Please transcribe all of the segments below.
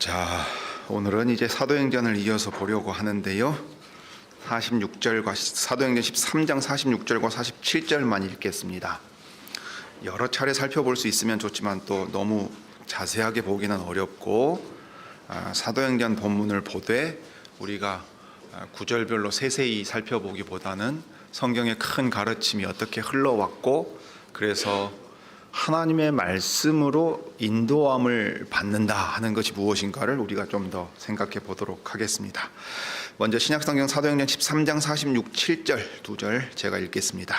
자, 오늘은 이제 사도행전을 이어서 보려고 하는데요. 46절과 사도행전 13장 46절과 47절만 읽겠습니다. 여러 차례 살펴볼 수 있으면 좋지만 또 너무 자세하게 보기는 어렵고 사도행전 본문을 보되 우리가 구절별로 세세히 살펴보기보다는 성경의 큰 가르침이 어떻게 흘러왔고 그래서 하나님의 말씀으로 인도함을 받는다 하는 것이 무엇인가를 우리가 좀 더 생각해 보도록 하겠습니다. 먼저 신약성경 사도행전 13장 46, 7절 두 절 제가 읽겠습니다.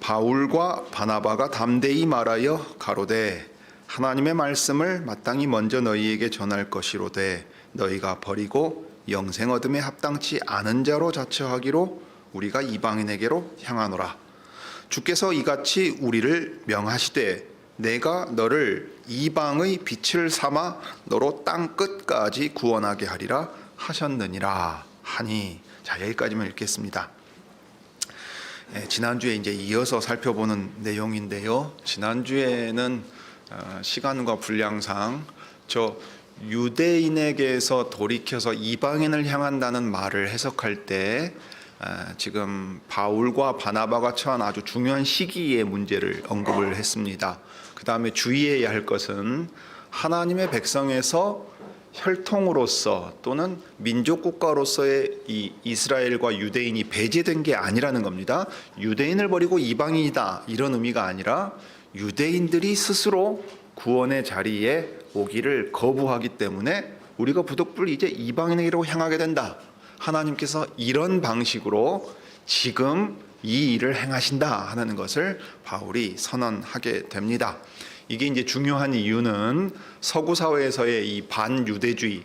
바울과 바나바가 담대히 말하여 가로되 하나님의 말씀을 마땅히 먼저 너희에게 전할 것이로되 너희가 버리고 영생 얻음에 합당치 않은 자로 자처하기로 우리가 이방인에게로 향하노라. 주께서 이같이 우리를 명하시되 내가 너를 이방의 빛을 삼아 너로 땅 끝까지 구원하게 하리라 하셨느니라 하니. 자, 여기까지만 읽겠습니다. 지난주에 이제 이어서 살펴보는 내용인데요. 지난주에는 시간과 분량상 저 유대인에게서 돌이켜서 이방인을 향한다는 말을 해석할 때 지금 바울과 바나바가 처한 아주 중요한 시기의 문제를 언급을 했습니다. 그 다음에 주의해야 할 것은 하나님의 백성에서 혈통으로서 또는 민족 국가로서의 이 이스라엘과 유대인이 배제된 게 아니라는 겁니다. 유대인을 버리고 이방인이다 이런 의미가 아니라 유대인들이 스스로 구원의 자리에 오기를 거부하기 때문에 우리가 부득불 이제 이방인에게로 향하게 된다. 하나님께서 이런 방식으로 지금 이 일을 행하신다 하는 것을 바울이 선언하게 됩니다. 이게 이제 중요한 이유는 서구 사회에서의 이 반유대주의,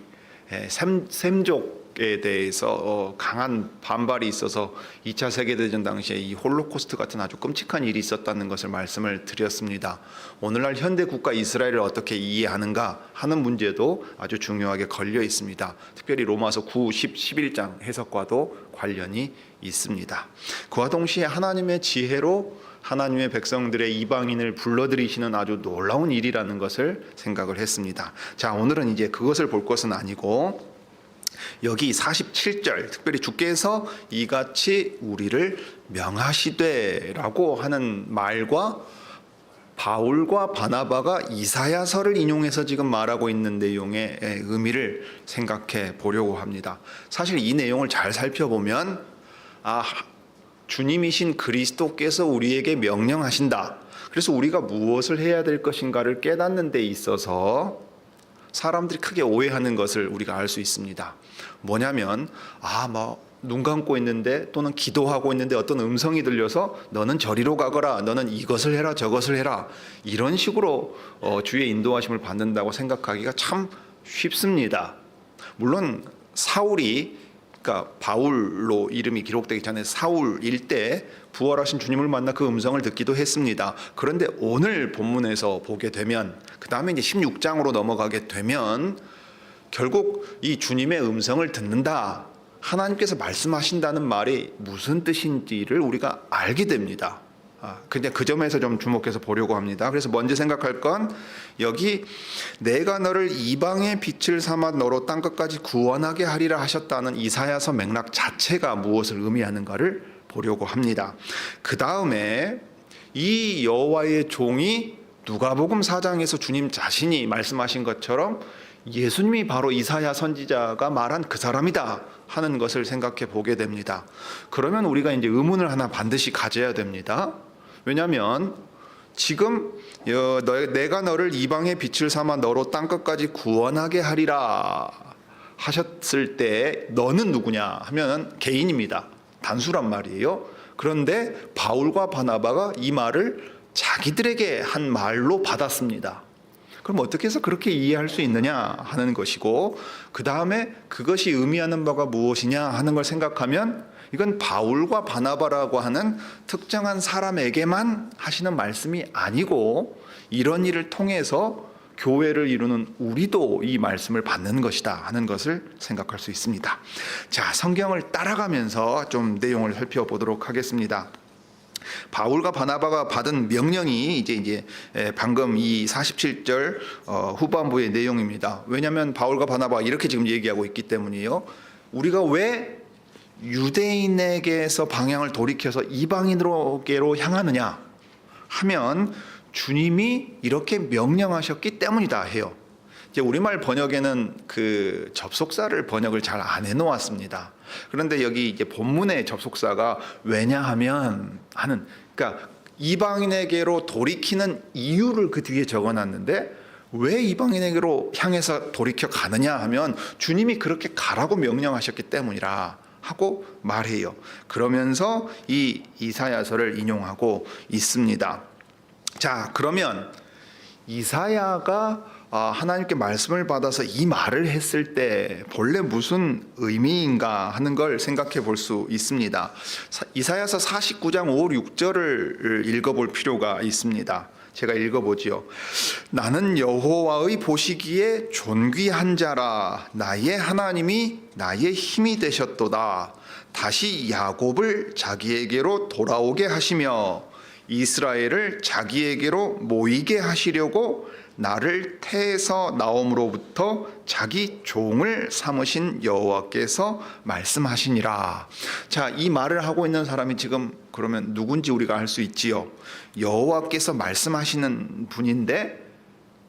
셈족에 대해서 강한 반발이 있어서 2차 세계대전 당시에 이 홀로코스트 같은 아주 끔찍한 일이 있었다는 것을 말씀을 드렸습니다. 오늘날 현대 국가 이스라엘을 어떻게 이해하는가 하는 문제도 아주 중요하게 걸려 있습니다. 특별히 로마서 9, 10, 11장 해석과도 관련이 있습니다. 그와 동시에 하나님의 지혜로 하나님의 백성들의 이방인을 불러들이시는 아주 놀라운 일이라는 것을 생각을 했습니다. 자, 오늘은 이제 그것을 볼 것은 아니고 여기 47절 특별히 주께서 이같이 우리를 명하시되라고 하는 말과 바울과 바나바가 이사야서를 인용해서 지금 말하고 있는 내용의 의미를 생각해 보려고 합니다. 사실 이 내용을 잘 살펴보면 주님이신 그리스도께서 우리에게 명령하신다. 그래서 우리가 무엇을 해야 될 것인가를 깨닫는 데 있어서 사람들이 크게 오해하는 것을 우리가 알 수 있습니다. 뭐냐면 눈 감고 있는데 또는 기도하고 있는데 어떤 음성이 들려서 너는 저리로 가거라, 너는 이것을 해라 저것을 해라, 이런 식으로 주의 인도하심을 받는다고 생각하기가 참 쉽습니다. 물론 사울이, 그러니까 바울로 이름이 기록되기 전에 사울일 때 부활하신 주님을 만나 그 음성을 듣기도 했습니다. 그런데 오늘 본문에서 보게 되면, 그 다음에 이제 16장으로 넘어가게 되면 결국 이 주님의 음성을 듣는다, 하나님께서 말씀하신다는 말이 무슨 뜻인지를 우리가 알게 됩니다. 근데 그 점에서 좀 주목해서 보려고 합니다. 그래서 먼저 생각할 건 여기 내가 너를 이방의 빛을 삼아 너로 땅끝까지 구원하게 하리라 하셨다는 이사야서 맥락 자체가 무엇을 의미하는가를 보려고 합니다. 그 다음에 이 여호와의 종이 누가복음 4장에서 주님 자신이 말씀하신 것처럼 예수님이 바로 이사야 선지자가 말한 그 사람이다 하는 것을 생각해 보게 됩니다. 그러면 우리가 이제 의문을 하나 반드시 가져야 됩니다. 왜냐하면 지금 내가 너를 이방의 빛을 삼아 너로 땅끝까지 구원하게 하리라 하셨을 때 너는 누구냐 하면 개인입니다. 단수란 말이에요. 그런데 바울과 바나바가 이 말을 자기들에게 한 말로 받았습니다. 그럼 어떻게 해서 그렇게 이해할 수 있느냐 하는 것이고, 그 다음에 그것이 의미하는 바가 무엇이냐 하는 걸 생각하면 이건 바울과 바나바라고 하는 특정한 사람에게만 하시는 말씀이 아니고 이런 일을 통해서 교회를 이루는 우리도 이 말씀을 받는 것이다 하는 것을 생각할 수 있습니다. 자, 성경을 따라가면서 좀 내용을 살펴보도록 하겠습니다. 바울과 바나바가 받은 명령이 이제 방금 이 47절 후반부의 내용입니다. 왜냐하면 바울과 바나바가 이렇게 지금 얘기하고 있기 때문이에요. 우리가 왜 유대인에게서 방향을 돌이켜서 이방인으로게로 향하느냐 하면 주님이 이렇게 명령하셨기 때문이다 해요. 이제 우리말 번역에는 그 접속사를 번역을 잘 안 해놓았습니다. 그런데 여기 이제 본문의 접속사가 왜냐하면 하는, 그러니까 이방인에게로 돌이키는 이유를 그 뒤에 적어놨는데 왜 이방인에게로 향해서 돌이켜 가느냐 하면 주님이 그렇게 가라고 명령하셨기 때문이라 하고 말해요. 그러면서 이 이사야서를 인용하고 있습니다. 자, 그러면 이사야가 하나님께 말씀을 받아서 이 말을 했을 때 본래 무슨 의미인가 하는 걸 생각해 볼 수 있습니다. 이사야서 49장 5, 6절을 읽어볼 필요가 있습니다. 제가 읽어보지요. 나는 여호와의 보시기에 존귀한 자라. 나의 하나님이 나의 힘이 되셨도다. 다시 야곱을 자기에게로 돌아오게 하시며 이스라엘을 자기에게로 모이게 하시려고 나를 태에서 나옴으로부터 자기 종을 삼으신 여호와께서 말씀하시니라. 자, 이 말을 하고 있는 사람이 지금 그러면 누군지 우리가 알 수 있지요. 여호와께서 말씀하시는 분인데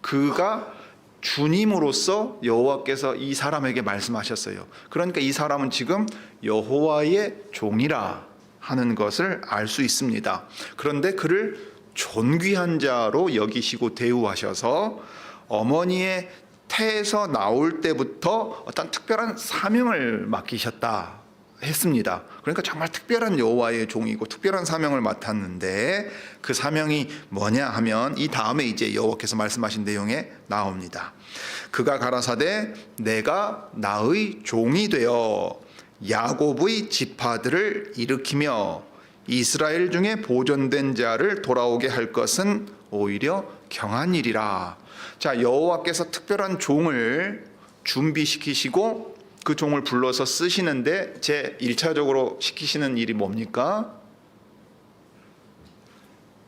그가 주님으로서 여호와께서 이 사람에게 말씀하셨어요. 그러니까 이 사람은 지금 여호와의 종이라 하는 것을 알 수 있습니다. 그런데 그를 존귀한 자로 여기시고 대우하셔서 어머니의 태에서 나올 때부터 어떤 특별한 사명을 맡기셨다 했습니다. 그러니까 정말 특별한 여호와의 종이고 특별한 사명을 맡았는데 그 사명이 뭐냐 하면 이 다음에 이제 여호와께서 말씀하신 내용에 나옵니다. 그가 가라사대 내가 나의 종이 되어 야곱의 지파들을 일으키며 이스라엘 중에 보존된 자를 돌아오게 할 것은 오히려 경한 일이라. 자, 여호와께서 특별한 종을 준비시키시고 그 종을 불러서 쓰시는데 제 1차적으로 시키시는 일이 뭡니까?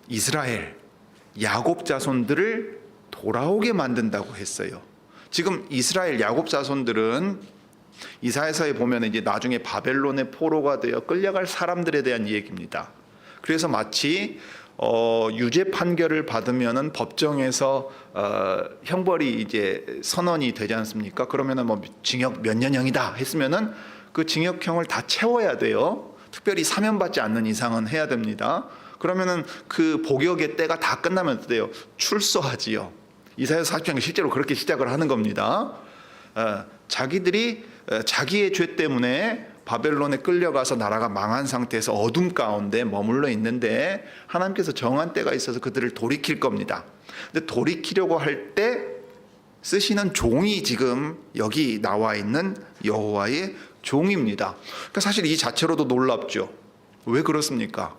이스라엘, 야곱 자손들을 돌아오게 만든다고 했어요. 지금 이스라엘 야곱 자손들은 이사야서에 보면 이제 나중에 바벨론의 포로가 되어 끌려갈 사람들에 대한 얘기입니다. 그래서 마치 유죄 판결을 받으면은 법정에서 형벌이 이제 선언이 되지 않습니까? 그러면은 뭐 징역 몇 년형이다 했으면은 그 징역형을 다 채워야 돼요. 특별히 사면받지 않는 이상은 해야 됩니다. 그러면은 그 복역의 때가 다 끝나면 어때요? 출소하지요. 이사야서 40장이 실제로 그렇게 시작을 하는 겁니다. 자기들이 자기의 죄 때문에 바벨론에 끌려가서 나라가 망한 상태에서 어둠 가운데 머물러 있는데 하나님께서 정한 때가 있어서 그들을 돌이킬 겁니다. 근데 돌이키려고 할 때 쓰시는 종이 지금 여기 나와 있는 여호와의 종입니다. 그러니까 사실 이 자체로도 놀랍죠. 왜 그렇습니까?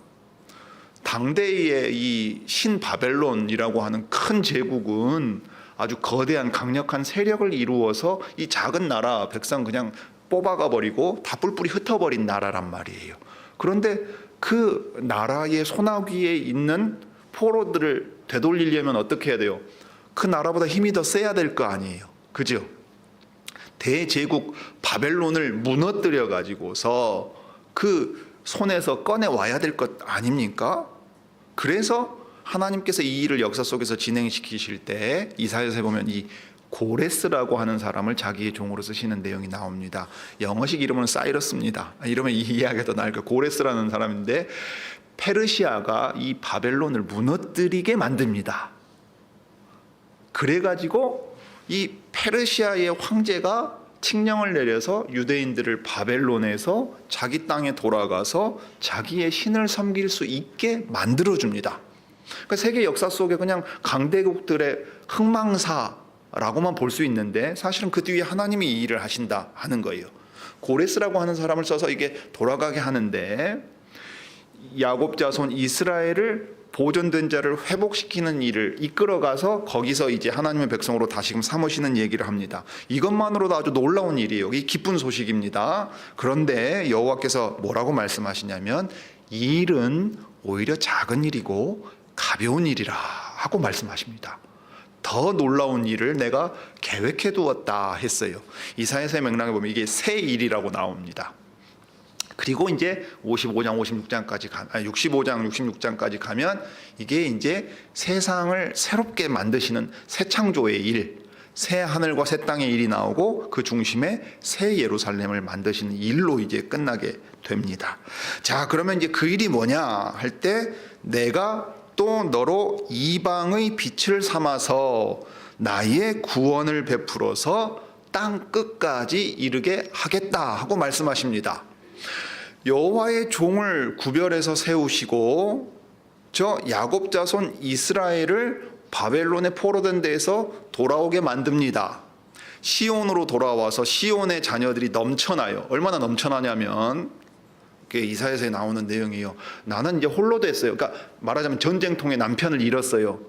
당대의 이 신바벨론이라고 하는 큰 제국은 아주 거대한 강력한 세력을 이루어서 이 작은 나라 백성 그냥 뽑아가 버리고 다 뿔뿔이 흩어버린 나라란 말이에요. 그런데 그 나라의 소나기에 있는 포로들을 되돌리려면 어떻게 해야 돼요? 그 나라보다 힘이 더 세야 될 거 아니에요. 그죠? 대제국 바벨론을 무너뜨려 가지고서 그 손에서 꺼내 와야 될 것 아닙니까? 그래서 하나님께서 이 일을 역사 속에서 진행시키실 때 이사야서에 보면 이 고레스라고 하는 사람을 자기의 종으로 쓰시는 내용이 나옵니다. 영어식 이름은 사이러스입니다. 이러면 이 이야기가 더 나을 거예요. 고레스라는 사람인데 페르시아가 이 바벨론을 무너뜨리게 만듭니다. 그래가지고 이 페르시아의 황제가 칙령을 내려서 유대인들을 바벨론에서 자기 땅에 돌아가서 자기의 신을 섬길 수 있게 만들어줍니다. 그러니까 세계 역사 속에 그냥 강대국들의 흥망사라고만 볼 수 있는데 사실은 그 뒤에 하나님이 이 일을 하신다 하는 거예요. 고레스라고 하는 사람을 써서 이게 돌아가게 하는데 야곱 자손 이스라엘을 보존된 자를 회복시키는 일을 이끌어가서 거기서 이제 하나님의 백성으로 다시금 삼으시는 얘기를 합니다. 이것만으로도 아주 놀라운 일이에요. 이 기쁜 소식입니다. 그런데 여호와께서 뭐라고 말씀하시냐면 이 일은 오히려 작은 일이고 가벼운 일이라 하고 말씀하십니다. 더 놀라운 일을 내가 계획해 두었다 했어요. 이사야서의 맥락에 보면 이게 새 일이라고 나옵니다. 그리고 이제 55장, 56장까지 65장, 66장까지 가면 이게 이제 세상을 새롭게 만드시는 새 창조의 일, 새 하늘과 새 땅의 일이 나오고 그 중심에 새 예루살렘을 만드시는 일로 이제 끝나게 됩니다. 자, 그러면 이제 그 일이 뭐냐 할 때 내가 또 너로 이방의 빛을 삼아서 나의 구원을 베풀어서 땅 끝까지 이르게 하겠다 하고 말씀하십니다. 여호와의 종을 구별해서 세우시고 저 야곱 자손 이스라엘을 바벨론에 포로된 데에서 돌아오게 만듭니다. 시온으로 돌아와서 시온의 자녀들이 넘쳐나요. 얼마나 넘쳐나냐면 그게 이사야서에 나오는 내용이에요. 나는 이제 홀로 됐어요. 그러니까 말하자면 전쟁통에 남편을 잃었어요.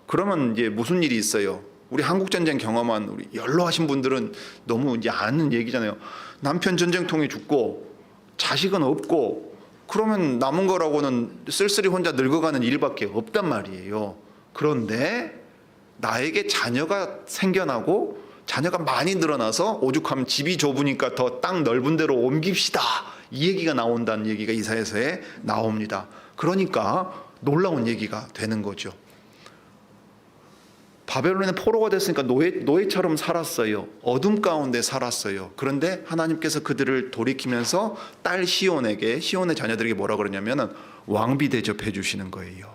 그러면 이제 무슨 일이 있어요? 우리 한국 전쟁 경험한 우리 연로하신 분들은 너무 이제 아는 얘기잖아요. 남편 전쟁통에 죽고 자식은 없고 그러면 남은 거라고는 쓸쓸히 혼자 늙어가는 일밖에 없단 말이에요. 그런데 나에게 자녀가 생겨나고 자녀가 많이 늘어나서 오죽하면 집이 좁으니까 더 땅 넓은 데로 옮깁시다. 이 얘기가 나온다는 얘기가 이사야서에 나옵니다. 그러니까 놀라운 얘기가 되는 거죠. 바벨론에 포로가 됐으니까 노예처럼 살았어요. 어둠 가운데 살았어요. 그런데 하나님께서 그들을 돌이키면서 딸 시온에게, 시온의 자녀들에게 뭐라 그러냐면 왕비 대접해 주시는 거예요.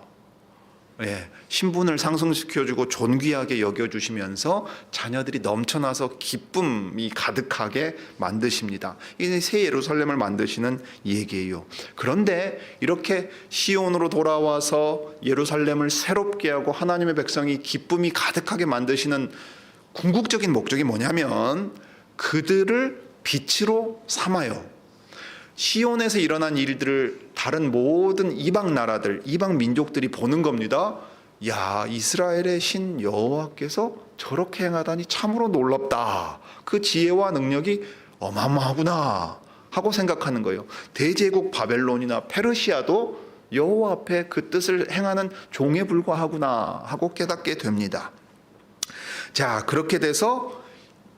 예, 신분을 상승시켜주고 존귀하게 여겨주시면서 자녀들이 넘쳐나서 기쁨이 가득하게 만드십니다. 이게 새 예루살렘을 만드시는 얘기예요. 그런데 이렇게 시온으로 돌아와서 예루살렘을 새롭게 하고 하나님의 백성이 기쁨이 가득하게 만드시는 궁극적인 목적이 뭐냐면 그들을 빛으로 삼아요. 시온에서 일어난 일들을 다른 모든 이방 나라들, 이방 민족들이 보는 겁니다. 야, 이스라엘의 신 여호와께서 저렇게 행하다니 참으로 놀랍다. 그 지혜와 능력이 어마어마하구나 하고 생각하는 거예요. 대제국 바벨론이나 페르시아도 여호와 앞에 그 뜻을 행하는 종에 불과하구나 하고 깨닫게 됩니다. 자, 그렇게 돼서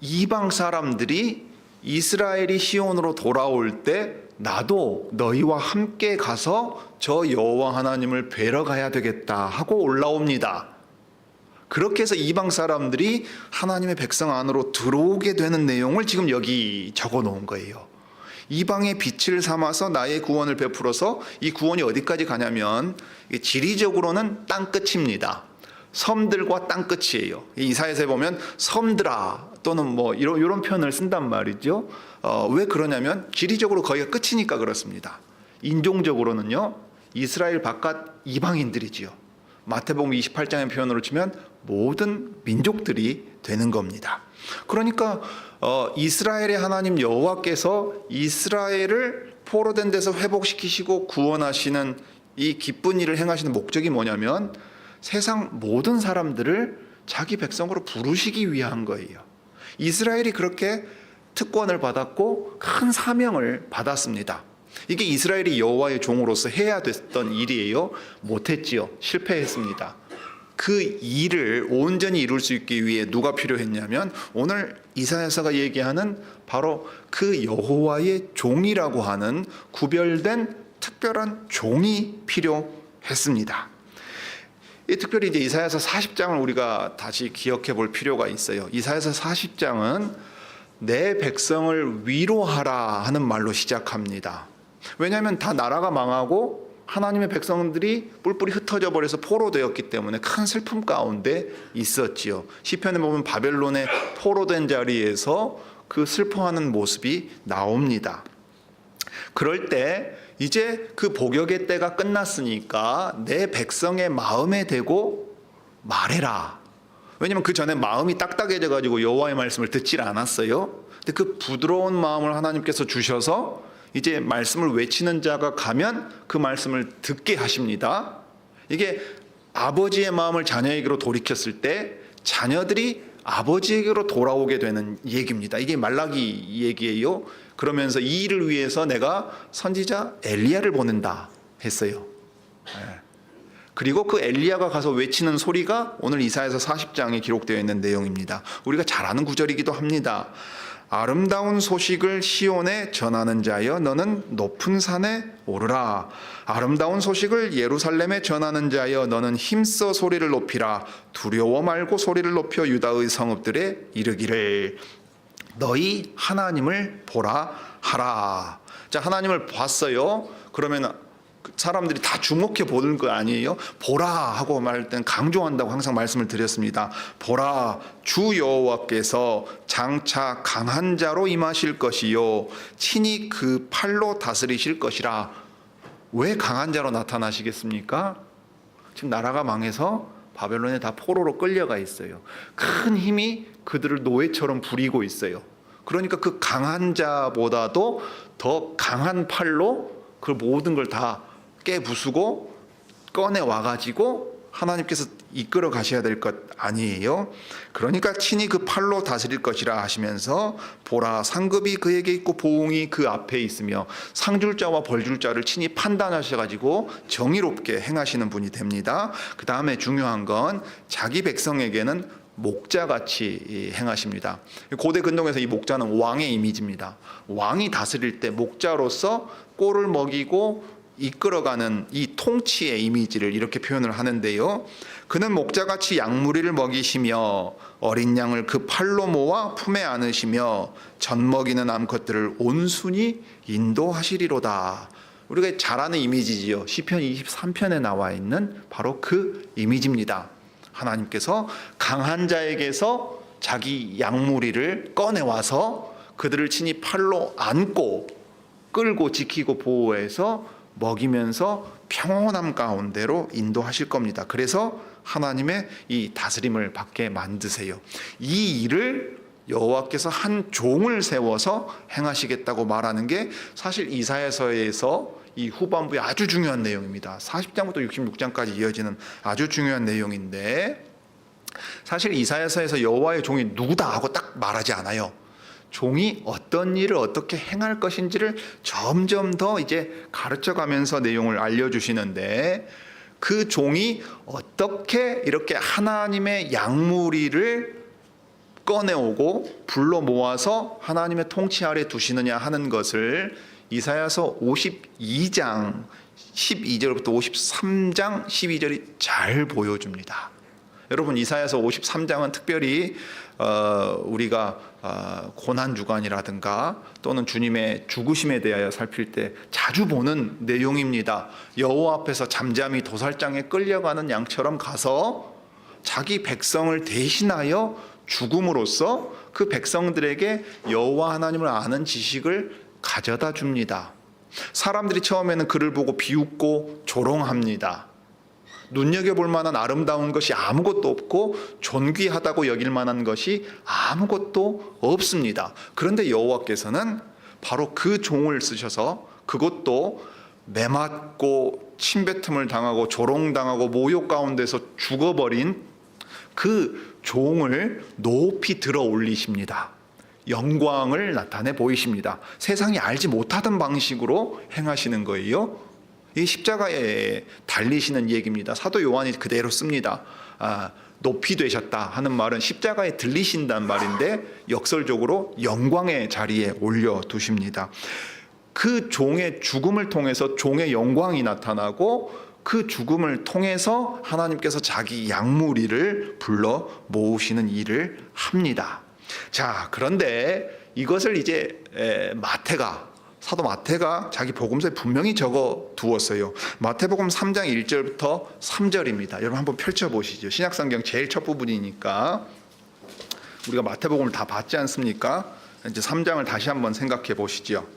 이방 사람들이 이스라엘이 시온으로 돌아올 때 나도 너희와 함께 가서 저 여호와 하나님을 뵈러 가야 되겠다 하고 올라옵니다. 그렇게 해서 이방 사람들이 하나님의 백성 안으로 들어오게 되는 내용을 지금 여기 적어 놓은 거예요. 이방의 빛을 삼아서 나의 구원을 베풀어서 이 구원이 어디까지 가냐면 지리적으로는 땅 끝입니다. 섬들과 땅 끝이에요. 이사야서에 보면 섬들아 또는 뭐 이런 표현을 쓴단 말이죠. 왜 그러냐면 지리적으로 거기가 끝이니까 그렇습니다. 인종적으로는요 이스라엘 바깥 이방인들이지요. 마태복음 28장의 표현으로 치면 모든 민족들이 되는 겁니다. 그러니까 이스라엘의 하나님 여호와께서 이스라엘을 포로된 데서 회복시키시고 구원하시는 이 기쁜 일을 행하시는 목적이 뭐냐면 세상 모든 사람들을 자기 백성으로 부르시기 위한 거예요. 이스라엘이 그렇게 특권을 받았고 큰 사명을 받았습니다. 이게 이스라엘이 여호와의 종으로서 해야 됐던 일이에요. 못했지요. 실패했습니다. 그 일을 온전히 이룰 수 있기 위해 누가 필요했냐면 오늘 이사야서가 얘기하는 바로 그 여호와의 종이라고 하는 구별된 특별한 종이 필요했습니다. 특별히 이제 이사야서 40장을 우리가 다시 기억해 볼 필요가 있어요. 이사야서 40장은 내 백성을 위로하라 하는 말로 시작합니다. 왜냐하면 다 나라가 망하고 하나님의 백성들이 뿔뿔이 흩어져 버려서 포로되었기 때문에 큰 슬픔 가운데 있었지요. 시편에 보면 바벨론에 포로된 자리에서 그 슬퍼하는 모습이 나옵니다. 그럴 때 이제 그 복역의 때가 끝났으니까 내 백성의 마음에 대고 말해라. 왜냐하면 그 전에 마음이 딱딱해져 가지고 여호와의 말씀을 듣질 않았어요. 근데 그 부드러운 마음을 하나님께서 주셔서 이제 말씀을 외치는 자가 가면 그 말씀을 듣게 하십니다. 이게 아버지의 마음을 자녀에게로 돌이켰을 때 자녀들이 아버지에게로 돌아오게 되는 얘기입니다. 이게 말라기 얘기예요. 그러면서 이 일을 위해서 내가 선지자 엘리야를 보낸다 했어요. 그리고 그 엘리야가 가서 외치는 소리가 오늘 이사야서 40장에 기록되어 있는 내용입니다. 우리가 잘 아는 구절이기도 합니다. 아름다운 소식을 시온에 전하는 자여 너는 높은 산에 오르라. 아름다운 소식을 예루살렘에 전하는 자여 너는 힘써 소리를 높이라. 두려워 말고 소리를 높여 유다의 성읍들에 이르기를 너희 하나님을 보라 하라. 자, 하나님을 봤어요. 그러면 사람들이 다 주목해 보는 거 아니에요? 보라 하고 말할 때는 강조한다고 항상 말씀을 드렸습니다. 보라, 주 여호와께서 장차 강한 자로 임하실 것이요 친히 그 팔로 다스리실 것이라. 왜 강한 자로 나타나시겠습니까? 지금 나라가 망해서 바벨론에 다 포로로 끌려가 있어요. 큰 힘이 그들을 노예처럼 부리고 있어요. 그러니까 그 강한 자보다도 더 강한 팔로 그 모든 걸 다 깨부수고 꺼내 와가지고 하나님께서 이끌어 가셔야 될 것 아니에요? 그러니까 친히 그 팔로 다스릴 것이라 하시면서 보라, 상급이 그에게 있고 보응이 그 앞에 있으며 상줄 자와 벌줄 자를 친히 판단하셔가지고 정의롭게 행하시는 분이 됩니다. 그 다음에 중요한 건 자기 백성에게는 목자같이 행하십니다. 고대 근동에서 이 목자는 왕의 이미지입니다. 왕이 다스릴 때 목자로서 꼴을 먹이고 이끌어가는 이 통치의 이미지를 이렇게 표현을 하는데요. 그는 목자같이 양무리를 먹이시며 어린 양을 그 팔로 모아 품에 안으시며 젖 먹이는 암컷들을 온순히 인도하시리로다. 우리가 잘 아는 이미지지요. 시편 23편에 나와 있는 바로 그 이미지입니다. 하나님께서 강한 자에게서 자기 양무리를 꺼내와서 그들을 친히 팔로 안고 끌고 지키고 보호해서 먹이면서 평온함 가운데로 인도하실 겁니다. 그래서 하나님의 이 다스림을 받게 만드세요. 이 일을 여호와께서 한 종을 세워서 행하시겠다고 말하는 게 사실 이사야서에서 이 후반부에 아주 중요한 내용입니다. 40장부터 66장까지 이어지는 아주 중요한 내용인데 사실 이사야서에서 여호와의 종이 누구다 하고 딱 말하지 않아요. 종이 어떤 일을 어떻게 행할 것인지를 점점 더 이제 가르쳐 가면서 내용을 알려주시는데 그 종이 어떻게 이렇게 하나님의 양무리를 꺼내오고 불러 모아서 하나님의 통치 아래 두시느냐 하는 것을 이사야서 52장 12절부터 53장 12절이 잘 보여줍니다. 여러분 이사야서 53장은 특별히 우리가 고난주간이라든가 또는 주님의 죽으심에 대하여 살필 때 자주 보는 내용입니다. 여호와 앞에서 잠잠히 도살장에 끌려가는 양처럼 가서 자기 백성을 대신하여 죽음으로써 그 백성들에게 여호와 하나님을 아는 지식을 가져다 줍니다. 사람들이 처음에는 그를 보고 비웃고 조롱합니다. 눈여겨볼 만한 아름다운 것이 아무것도 없고 존귀하다고 여길 만한 것이 아무것도 없습니다. 그런데 여호와께서는 바로 그 종을 쓰셔서 그것도 매맞고 침뱉음을 당하고 조롱당하고 모욕 가운데서 죽어버린 그 종을 높이 들어 올리십니다. 영광을 나타내 보이십니다. 세상이 알지 못하던 방식으로 행하시는 거예요. 이 십자가에 달리시는 얘기입니다. 사도 요한이 그대로 씁니다. 높이 되셨다 하는 말은 십자가에 들리신다는 말인데 역설적으로 영광의 자리에 올려두십니다. 그 종의 죽음을 통해서 종의 영광이 나타나고 그 죽음을 통해서 하나님께서 자기 양무리를 불러 모으시는 일을 합니다. 자, 그런데 이것을 이제 사도 마태가 자기 복음서에 분명히 적어 두었어요. 마태복음 3장 1절부터 3절입니다. 여러분 한번 펼쳐보시죠. 신약성경 제일 첫 부분이니까 우리가 마태복음을 다 봤지 않습니까? 이제 3장을 다시 한번 생각해 보시죠.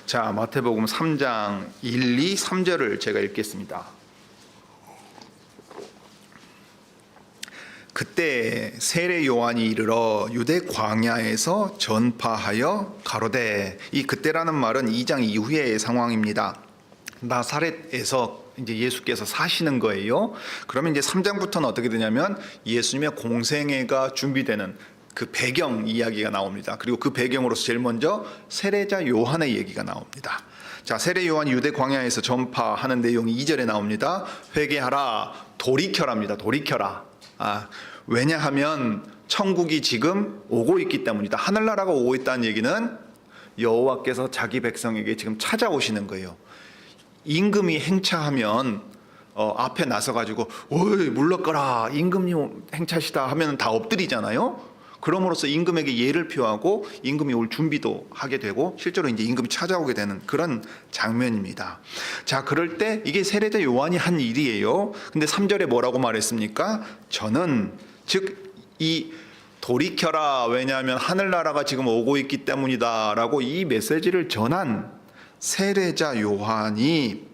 자, 마태복음 3장 1, 2, 3절을 제가 읽겠습니다. 그때 세례 요한이 이르러 유대 광야에서 전파하여 가로되, 이 그때라는 말은 2장 이후의 상황입니다. 나사렛에서 이제 예수께서 사시는 거예요. 그러면 이제 3장부터는 어떻게 되냐면 예수님의 공생애가 준비되는 그 배경 이야기가 나옵니다. 그리고 그 배경으로서 제일 먼저 세례자 요한의 얘기가 나옵니다. 자, 세례 요한이 유대 광야에서 전파하는 내용이 2절에 나옵니다. 회개하라, 돌이켜라입니다. 돌이켜라. 왜냐하면 천국이 지금 오고 있기 때문이다. 하늘나라가 오고 있다는 얘기는 여호와께서 자기 백성에게 지금 찾아오시는 거예요. 임금이 행차하면 앞에 나서가지고 어이 물러거라, 임금이 행차시다 하면 다 엎드리잖아요. 그럼으로써 임금에게 예를 표하고 임금이 올 준비도 하게 되고 실제로 이제 임금이 찾아오게 되는 그런 장면입니다. 자, 그럴 때 이게 세례자 요한이 한 일이에요. 근데 3절에 뭐라고 말했습니까? 저는 즉 이 돌이켜라, 왜냐하면 하늘나라가 지금 오고 있기 때문이다 라고 이 메시지를 전한 세례자 요한이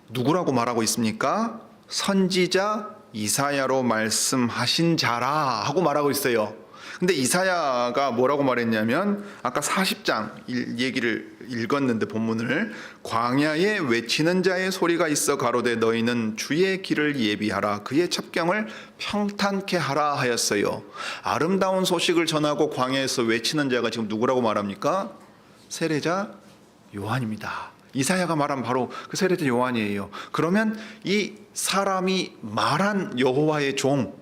누구라고 말하고 있습니까? 선지자 이사야로 말씀하신 자라 하고 말하고 있어요. 근데 이사야가 뭐라고 말했냐면 아까 40장 얘기를 읽었는데 본문을 광야에 외치는 자의 소리가 있어 가로되 너희는 주의 길을 예비하라 그의 첩경을 평탄케 하라 하였어요. 아름다운 소식을 전하고 광야에서 외치는 자가 지금 누구라고 말합니까? 세례자 요한입니다. 이사야가 말한 바로 그 세례자 요한이에요. 그러면 이 사람이 말한 여호와의 종,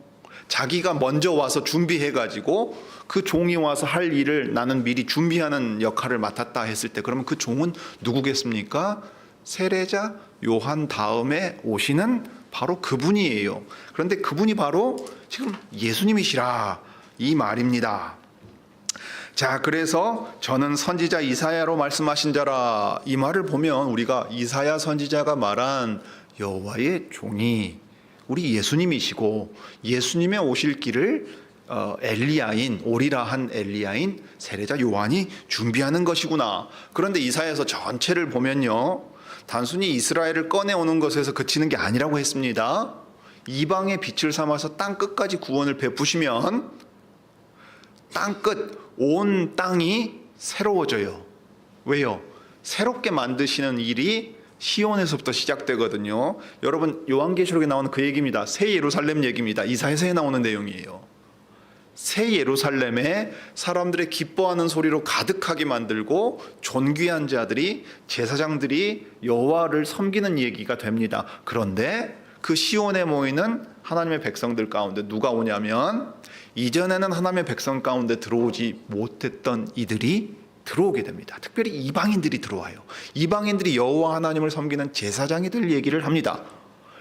자기가 먼저 와서 준비해가지고 그 종이 와서 할 일을 나는 미리 준비하는 역할을 맡았다 했을 때 그러면 그 종은 누구겠습니까? 세례자 요한 다음에 오시는 바로 그분이에요. 그런데 그분이 바로 지금 예수님이시라 이 말입니다. 자, 그래서 저는 선지자 이사야로 말씀하신 자라 이 말을 보면 우리가 이사야 선지자가 말한 여호와의 종이 우리 예수님이시고 예수님의 오실 길을 엘리야인 오리라 한 엘리야인 세례자 요한이 준비하는 것이구나. 그런데 이사야서 전체를 보면요, 단순히 이스라엘을 꺼내오는 것에서 그치는 게 아니라고 했습니다. 이방의 빛을 삼아서 땅 끝까지 구원을 베푸시면 땅 끝, 온 땅이 새로워져요. 왜요? 새롭게 만드시는 일이 시온에서부터 시작되거든요. 여러분, 요한계시록에 나오는 그 얘기입니다. 새 예루살렘 얘기입니다. 이사야서에 나오는 내용이에요. 새 예루살렘에 사람들의 기뻐하는 소리로 가득하게 만들고 존귀한 자들이, 제사장들이 여호와를 섬기는 얘기가 됩니다. 그런데 그 시온에 모이는 하나님의 백성들 가운데 누가 오냐면 이전에는 하나님의 백성 가운데 들어오지 못했던 이들이 들어오게 됩니다. 특별히 이방인들이 들어와요. 이방인들이 여호와 하나님을 섬기는 제사장이 될 얘기를 합니다.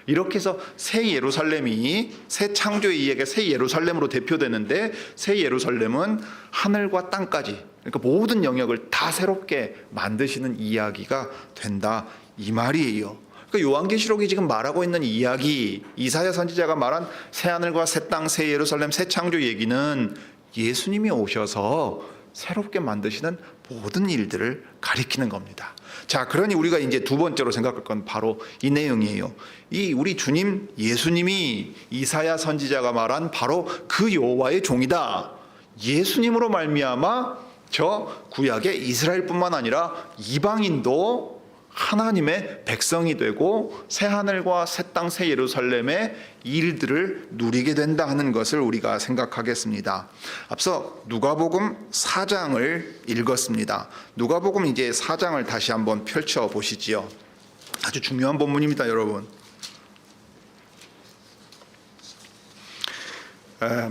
이렇게 해서 새 예루살렘이 새 창조의 이야기가 새 예루살렘으로 대표되는데 새 예루살렘은 하늘과 땅까지, 그러니까 모든 영역을 다 새롭게 만드시는 이야기가 된다 이 말이에요. 그러니까 요한계시록이 지금 말하고 있는 이야기, 이사야 선지자가 말한 새 하늘과 새 땅, 새 예루살렘, 새 창조 얘기는 예수님이 오셔서 새롭게 만드시는 모든 일들을 가리키는 겁니다. 자, 그러니 우리가 이제 두 번째로 생각할 건 바로 이 내용이에요. 이 우리 주님 예수님이 이사야 선지자가 말한 바로 그 여호와의 종이다. 예수님으로 말미암아 저 구약의 이스라엘뿐만 아니라 이방인도 하나님의 백성이 되고 새 하늘과 새 땅, 새 예루살렘의 일들을 누리게 된다 하는 것을 우리가 생각하겠습니다. 앞서 누가복음 4장을 읽었습니다. 누가복음 이제 4장을 다시 한번 펼쳐 보시지요. 아주 중요한 본문입니다, 여러분.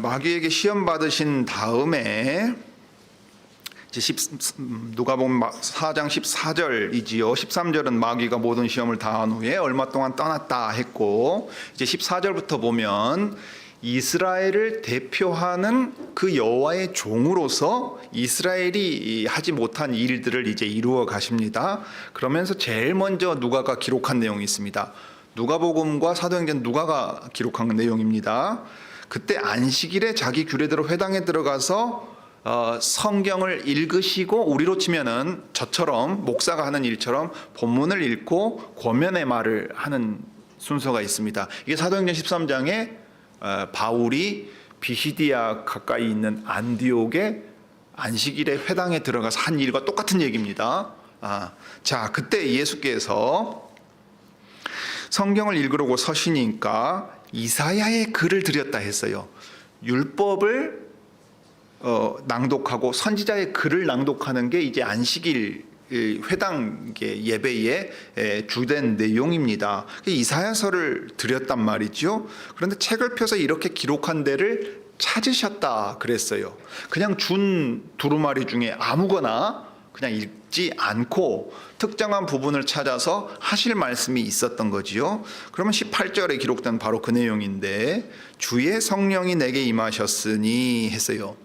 마귀에게 시험 받으신 다음에 누가복음 4장 14절이지요. 13절은 마귀가 모든 시험을 다한 후에 얼마 동안 떠났다 했고, 이제 14절부터 보면 이스라엘을 대표하는 그 여호와의 종으로서 이스라엘이 하지 못한 일들을 이제 이루어 가십니다. 그러면서 제일 먼저 누가가 기록한 내용이 있습니다. 누가복음과 사도행전 누가가 기록한 내용입니다. 그때 안식일에 자기 규례대로 회당에 들어가서 성경을 읽으시고, 우리로 치면은 저처럼 목사가 하는 일처럼 본문을 읽고 권면의 말을 하는 순서가 있습니다. 이게 사도행전 13장에 바울이 비시디아 가까이 있는 안디옥의 안식일에 회당에 들어가서 한 일과 똑같은 얘기입니다. 자, 그때 예수께서 성경을 읽으려고 서시니까 이사야의 글을 드렸다 했어요. 율법을 낭독하고 선지자의 글을 낭독하는 게 이제 안식일 이 회당 예배의 주된 내용입니다. 이사야서를 드렸단 말이죠. 그런데 책을 펴서 이렇게 기록한 데를 찾으셨다 그랬어요. 그냥 준 두루마리 중에 아무거나 그냥 읽지 않고 특정한 부분을 찾아서 하실 말씀이 있었던 거지요. 그러면 18절에 기록된 바로 그 내용인데, 주의 성령이 내게 임하셨으니 했어요.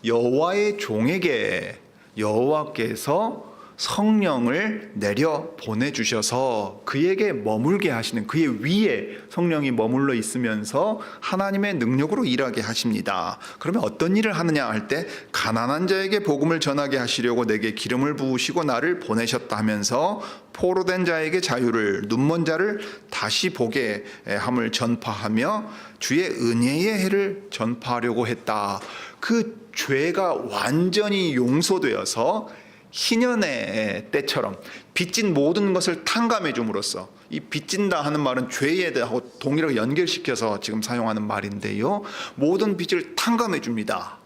여호와의 종에게 여호와께서 성령을 내려 보내주셔서 그에게 머물게 하시는, 그의 위에 성령이 머물러 있으면서 하나님의 능력으로 일하게 하십니다. 그러면 어떤 일을 하느냐 할 때, 가난한 자에게 복음을 전하게 하시려고 내게 기름을 부으시고 나를 보내셨다 하면서 포로된 자에게 자유를, 눈먼 자를 다시 보게 함을 전파하며 주의 은혜의 해를 전파하려고 했다. 그 죄가 완전히 용서되어서 희년의 때처럼 빚진 모든 것을 탕감해 줌으로써, 이 빚진다 하는 말은 죄에 대하고 동일하게 연결시켜서 지금 사용하는 말인데요, 모든 빚을 탕감해 줍니다.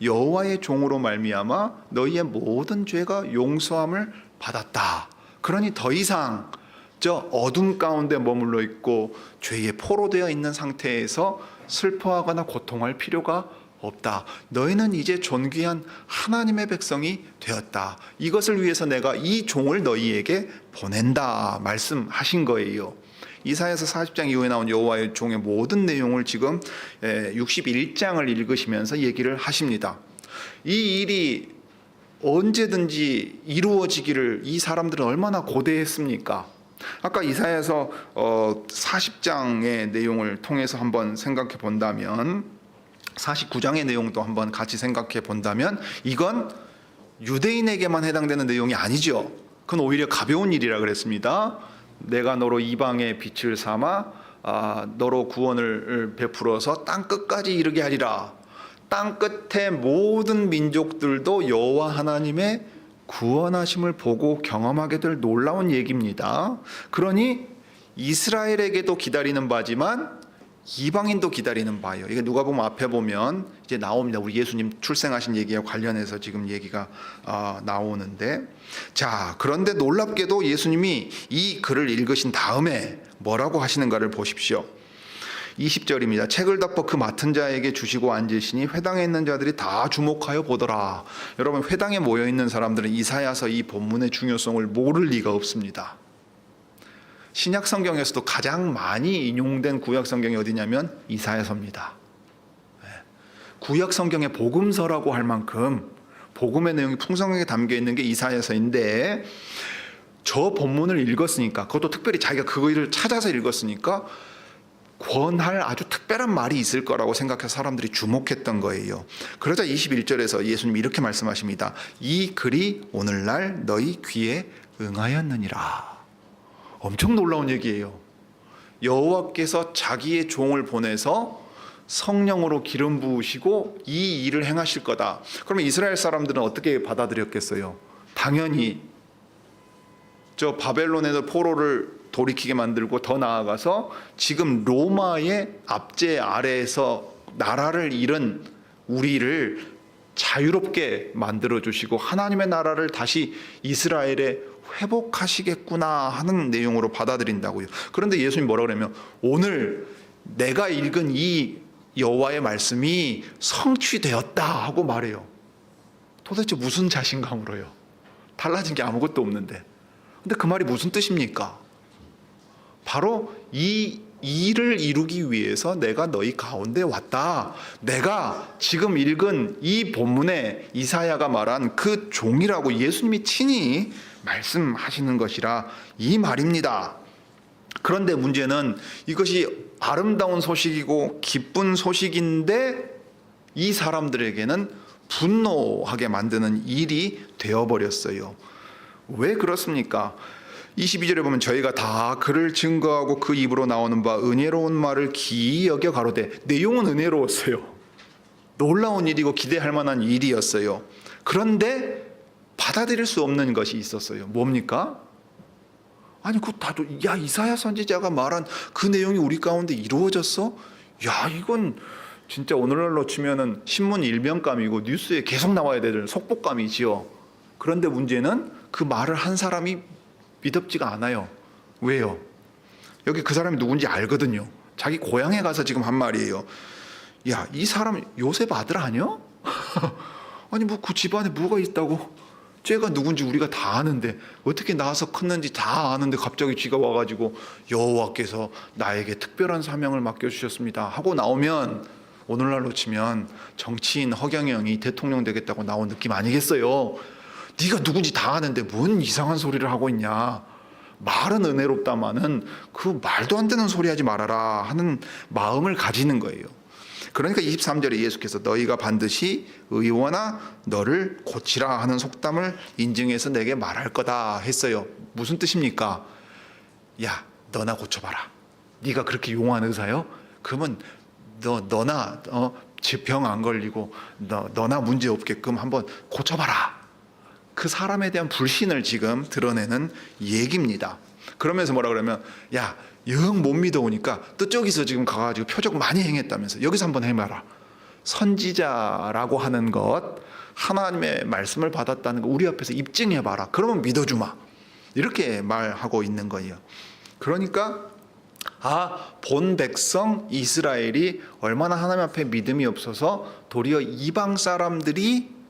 여호와의 종으로 말미암아 너희의 모든 죄가 용서함을 받았다. 그러니 더 이상 저 어둠 가운데 머물러 있고 죄에 포로되어 있는 상태에서 슬퍼하거나 고통할 필요가 없다. 너희는 이제 존귀한 하나님의 백성이 되었다. 이것을 위해서 내가 이 종을 너희에게 보낸다 말씀하신 거예요. 이사야서 40장 이후에 나온 여호와의 종의 모든 내용을 지금 61장을 읽으시면서 얘기를 하십니다. 이 일이 언제든지 이루어지기를 이 사람들은 얼마나 고대했습니까? 아까 이사야서 40장의 내용을 통해서 한번 생각해 본다면, 49장의 내용도 한번 같이 생각해 본다면, 이건 유대인에게만 해당되는 내용이 아니죠. 그건 오히려 가벼운 일이라 그랬습니다. 내가 너로 이방의 빛을 삼아 너로 구원을 베풀어서 땅 끝까지 이르게 하리라. 땅 끝의 모든 민족들도 여호와 하나님의 구원하심을 보고 경험하게 될 놀라운 얘기입니다. 그러니 이스라엘에게도 기다리는 바지만 이방인도 기다리는 바예요. 이게 누가복음 앞에 보면 이제 나옵니다. 우리 예수님 출생하신 얘기와 관련해서 지금 얘기가 나오는데, 자, 그런데 놀랍게도 예수님이 이 글을 읽으신 다음에 뭐라고 하시는가를 보십시오. 20절입니다. 책을 덮어 그 맡은 자에게 주시고 앉으시니 회당에 있는 자들이 다 주목하여 보더라. 여러분, 회당에 모여 있는 사람들은 이사야서 이 본문의 중요성을 모를 리가 없습니다. 신약 성경에서도 가장 많이 인용된 구약 성경이 어디냐면 이사야서입니다. 구약 성경의 복음서라고 할 만큼 복음의 내용이 풍성하게 담겨 있는 게 이사야서인데, 저 본문을 읽었으니까, 그것도 특별히 자기가 그거를 찾아서 읽었으니까 권할 아주 특별한 말이 있을 거라고 생각해서 사람들이 주목했던 거예요. 그러자 21절에서 예수님이 이렇게 말씀하십니다. 이 글이 오늘날 너희 귀에 응하였느니라. 엄청 놀라운 얘기예요. 여호와께서 자기의 종을 보내서 성령으로 기름 부으시고 이 일을 행하실 거다. 그러면 이스라엘 사람들은 어떻게 받아들였겠어요? 당연히 저 바벨론에서 포로를 돌이키게 만들고, 더 나아가서 지금 로마의 압제 아래에서 나라를 잃은 우리를 자유롭게 만들어 주시고 하나님의 나라를 다시 이스라엘에 회복하시겠구나 하는 내용으로 받아들인다고요. 그런데 예수님이 뭐라 그러냐면, 오늘 내가 읽은 이 여호와의 말씀이 성취되었다 하고 말해요. 도대체 무슨 자신감으로요? 달라진 게 아무것도 없는데. 근데 그 말이 무슨 뜻입니까? 바로 이 일을 이루기 위해서 내가 너희 가운데 왔다. 내가 지금 읽은 이 본문에 이사야가 말한 그 종이라고 예수님이 친히 말씀하시는 것이라 이 말입니다. 그런데 문제는 이것이 아름다운 소식이고 기쁜 소식인데 이 사람들에게는 분노하게 만드는 일이 되어버렸어요. 왜 그렇습니까? 22절에 보면 저희가 다 그를 증거하고 그 입으로 나오는 바 은혜로운 말을 기이 여겨 가로되, 내용은 은혜로웠어요. 놀라운 일이고 기대할 만한 일이었어요. 그런데 받아들일 수 없는 것이 있었어요. 뭡니까? 아니, 그거 다도, 야, 이사야 선지자가 말한 그 내용이 우리 가운데 이루어졌어? 야, 이건 진짜 오늘날로 치면은 신문 일면감이고 뉴스에 계속 나와야 될 속보감이지요. 그런데 문제는 그 말을 한 사람이 믿음지가 않아요. 왜요? 여기 그 사람이 누군지 알거든요. 자기 고향에 가서 지금 한 말이에요. 야, 이 사람 요셉 아들 아니야? 아니 뭐 그 집안에 뭐가 있다고? 쟤가 누군지 우리가 다 아는데 어떻게 낳아서 컸는지 다 아는데 갑자기 쥐가 와가지고 여호와께서 나에게 특별한 사명을 맡겨주셨습니다 하고 나오면, 오늘날로 치면 정치인 허경영이 대통령 되겠다고 나온 느낌 아니겠어요? 네가 누군지 다 아는데 뭔 이상한 소리를 하고 있냐. 말은 은혜롭다마는 그 말도 안 되는 소리 하지 말아라 하는 마음을 가지는 거예요. 그러니까 23절에 예수께서 너희가 반드시 의원아 너를 고치라 하는 속담을 인증해서 내게 말할 거다 했어요. 무슨 뜻입니까? 야, 너나 고쳐봐라. 네가 그렇게 용한 의사요? 그러면 너나 병 안 걸리고 너나 문제 없게끔 한번 고쳐봐라. 그 사람에 대한 불신을 지금 드러내는 얘기입니다. 그러면서 뭐라 그러면, 야, 영 못 믿어오니까 또 저기서 지금 가가지고 표적 많이 행했다면서 여기서 한번 해봐라. 선지자라고 하는 것, 하나님의 말씀을 받았다는 거 우리 앞에서 입증해봐라. 그러면 믿어주마. 이렇게 말하고 있는 거예요. 그러니까 본 백성 이스라엘이 얼마나 하나님 앞에 믿음이 없어서 도리어 이방 사람들이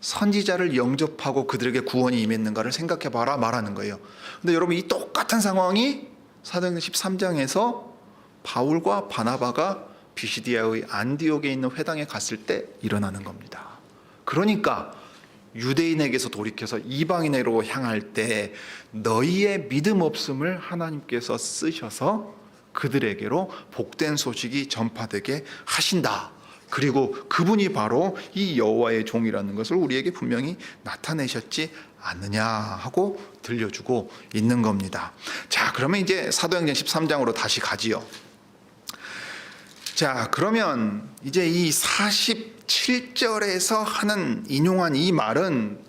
선지자를 영접하고 그들에게 구원이 임했는가를 생각해봐라 말하는 거예요. 근데 여러분, 이 똑같은 상황이 사도행전 13장에서 바울과 바나바가 비시디아의 안디옥에 있는 회당에 갔을 때 일어나는 겁니다. 그러니까 유대인에게서 돌이켜서 이방인으로 향할 때 너희의 믿음 없음을 하나님께서 쓰셔서 그들에게로 복된 소식이 전파되게 하신다. 그리고 그분이 바로 이 여호와의 종이라는 것을 우리에게 분명히 나타내셨지 않느냐 하고 들려주고 있는 겁니다. 자, 그러면 이제 사도행전 13장으로 다시 가지요. 자, 그러면 이제 이 47절에서 하는 인용한 이 말은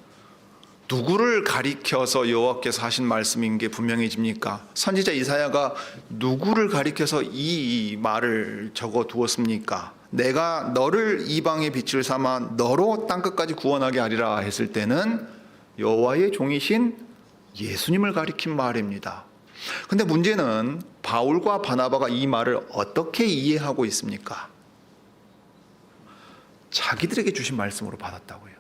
누구를 가리켜서 여호와께서 하신 말씀인 게 분명해집니까? 선지자 이사야가 누구를 가리켜서 이 말을 적어 두었습니까? 내가 너를 이방의 빛을 삼아 너로 땅끝까지 구원하게 하리라 했을 때는 여호와의 종이신 예수님을 가리킨 말입니다. 근데 문제는 바울과 바나바가 이 말을 어떻게 이해하고 있습니까? 자기들에게 주신 말씀으로 받았다고요.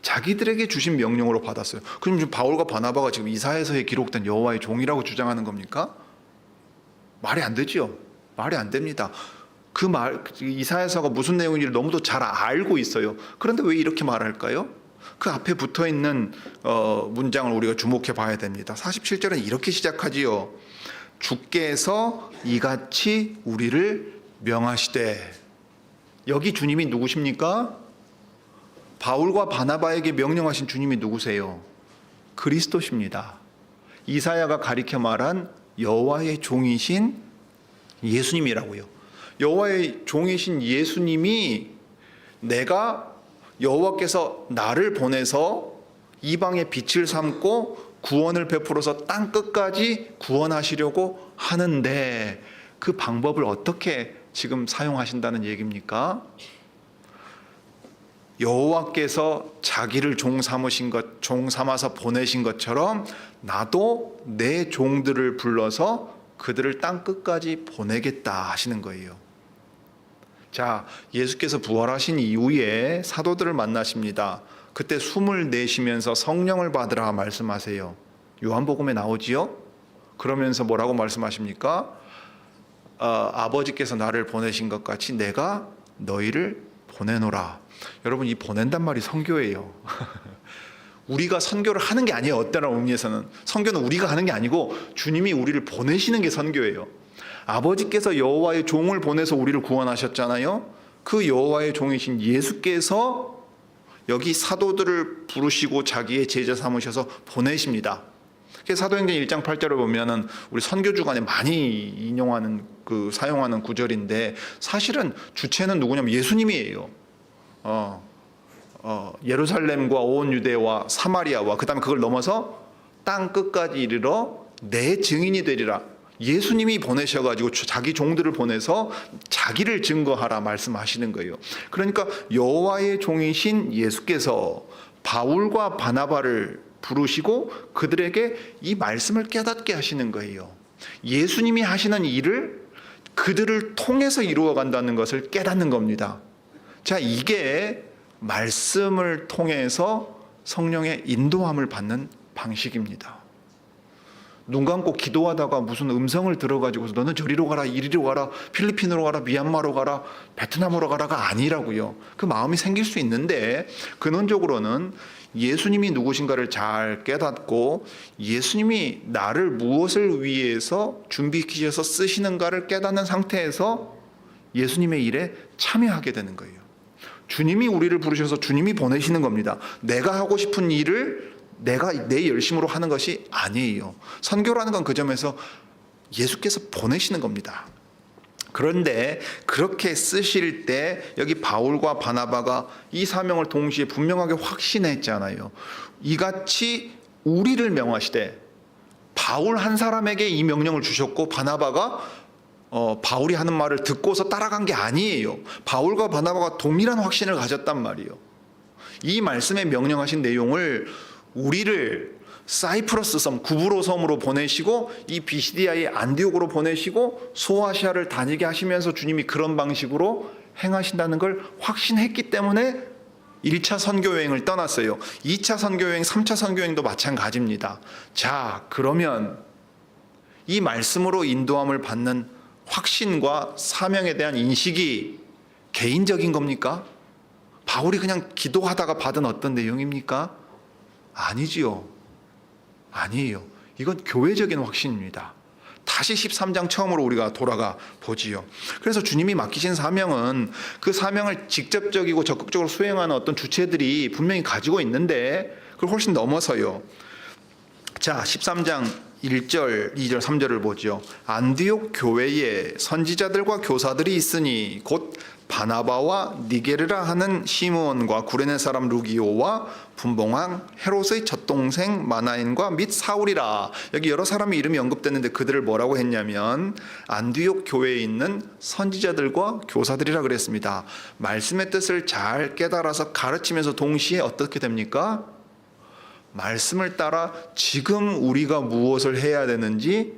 자기들에게 주신 명령으로 받았어요. 그럼 지금 바울과 바나바가 지금 이사야서에 기록된 여호와의 종이라고 주장하는 겁니까? 말이 안 되지요. 말이 안 됩니다. 그 말, 이사야서가 무슨 내용인지를 너무도 잘 알고 있어요. 그런데 왜 이렇게 말할까요? 그 앞에 붙어 있는 문장을 우리가 주목해 봐야 됩니다. 47절은 이렇게 시작하지요. 주께서 이같이 우리를 명하시되. 여기 주님이 누구십니까? 바울과 바나바에게 명령하신 주님이 누구세요? 그리스도십니다. 이사야가 가리켜 말한 여호와의 종이신 예수님이라고요. 여호와의 종이신 예수님이 내가 여호와께서 나를 보내서 이방의 빛을 삼고 구원을 베풀어서 땅 끝까지 구원하시려고 하는데 그 방법을 어떻게 지금 사용하신다는 얘기입니까? 여호와께서 자기를 종 삼아서 보내신 것처럼 나도 내 종들을 불러서 그들을 땅 끝까지 보내겠다 하시는 거예요. 자, 예수께서 부활하신 이후에 사도들을 만나십니다. 그때 숨을 내쉬면서 성령을 받으라 말씀하세요. 요한복음에 나오지요? 그러면서 뭐라고 말씀하십니까? 아버지께서 나를 보내신 것 같이 내가 너희를 보내노라. 여러분, 이 보낸단 말이 선교예요. 우리가 선교를 하는 게 아니에요. 어떤 의미에서는 선교는 우리가 하는 게 아니고 주님이 우리를 보내시는 게 선교예요. 아버지께서 여호와의 종을 보내서 우리를 구원하셨잖아요. 그 여호와의 종이신 예수께서 여기 사도들을 부르시고 자기의 제자 삼으셔서 보내십니다. 사도행전 1장 8절을 보면은 우리 선교 주간에 많이 인용하는 사용하는 구절인데 사실은 주체는 누구냐면 예수님이에요. 예루살렘과 온 유대와 사마리아와 그다음에 그걸 넘어서 땅 끝까지 이르러 내 증인이 되리라. 예수님이 보내셔가지고 자기 종들을 보내서 자기를 증거하라 말씀하시는 거예요. 그러니까 여호와의 종이신 예수께서 바울과 바나바를 부르시고 그들에게 이 말씀을 깨닫게 하시는 거예요. 예수님이 하시는 일을 그들을 통해서 이루어 간다는 것을 깨닫는 겁니다. 자, 이게 말씀을 통해서 성령의 인도함을 받는 방식입니다. 눈 감고 기도하다가 무슨 음성을 들어가지고서 너는 저리로 가라, 이리로 가라, 필리핀으로 가라, 미얀마로 가라, 베트남으로 가라가 아니라고요. 그 마음이 생길 수 있는데 근원적으로는 예수님이 누구신가를 잘 깨닫고 예수님이 나를 무엇을 위해서 준비시켜서 쓰시는가를 깨닫는 상태에서 예수님의 일에 참여하게 되는 거예요. 주님이 우리를 부르셔서 주님이 보내시는 겁니다. 내가 하고 싶은 일을 내가 내 열심으로 하는 것이 아니에요. 선교라는 건 그 점에서 예수께서 보내시는 겁니다. 그런데 그렇게 쓰실 때 여기 바울과 바나바가 이 사명을 동시에 분명하게 확신했잖아요. 이같이 우리를 명하시되 바울 한 사람에게 이 명령을 주셨고 바나바가 바울이 하는 말을 듣고서 따라간 게 아니에요. 바울과 바나바가 동일한 확신을 가졌단 말이에요. 이 말씀에 명령하신 내용을 우리를 사이프러스 섬, 구브로 섬으로 보내시고 이 비시디아의 안디옥으로 보내시고 소아시아를 다니게 하시면서 주님이 그런 방식으로 행하신다는 걸 확신했기 때문에 1차 선교여행을 떠났어요. 2차 선교여행, 3차 선교여행도 마찬가지입니다. 자, 그러면 이 말씀으로 인도함을 받는 확신과 사명에 대한 인식이 개인적인 겁니까? 바울이 그냥 기도하다가 받은 어떤 내용입니까? 아니지요. 아니에요. 이건 교회적인 확신입니다. 다시 13장 처음으로 우리가 돌아가 보지요. 그래서 주님이 맡기신 사명은 그 사명을 직접적이고 적극적으로 수행하는 어떤 주체들이 분명히 가지고 있는데 그걸 훨씬 넘어서요. 자, 13장 1절, 2절, 3절을 보죠. 안디옥 교회에 선지자들과 교사들이 있으니 곧 바나바와 니게르라 하는 시므온과 구레네 사람 루기오와 분봉왕 헤롯의 젖동생 마나엔과 및 사울이라. 여기 여러 사람의 이름이 언급됐는데 그들을 뭐라고 했냐면 안디옥 교회에 있는 선지자들과 교사들이라 그랬습니다. 말씀의 뜻을 잘 깨달아서 가르치면서 동시에 어떻게 됩니까? 말씀을 따라 지금 우리가 무엇을 해야 되는지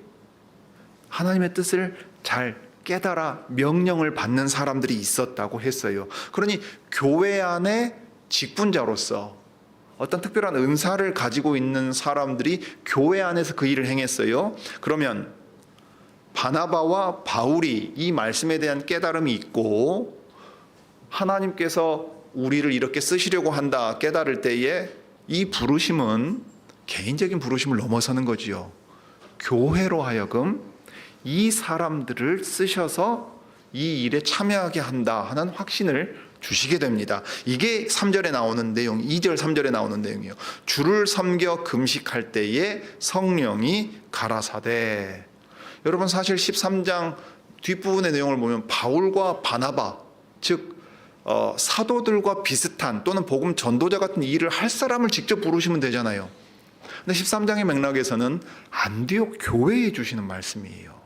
하나님의 뜻을 잘 깨달아 명령을 받는 사람들이 있었다고 했어요. 그러니 교회 안에 직분자로서 어떤 특별한 은사를 가지고 있는 사람들이 교회 안에서 그 일을 행했어요. 그러면 바나바와 바울이 이 말씀에 대한 깨달음이 있고 하나님께서 우리를 이렇게 쓰시려고 한다 깨달을 때에 이 부르심은 개인적인 부르심을 넘어서는 거지요. 교회로 하여금 이 사람들을 쓰셔서 이 일에 참여하게 한다 하는 확신을 주시게 됩니다. 이게 3절에 나오는 내용, 2절 3절에 나오는 내용이에요. 주를 섬겨 금식할 때에 성령이 가라사대. 여러분 사실 13장 뒷부분의 내용을 보면 바울과 바나바, 즉 사도들과 비슷한 또는 복음 전도자 같은 일을 할 사람을 직접 부르시면 되잖아요. 근데 13장의 맥락에서는 안디옥 교회에 주시는 말씀이에요.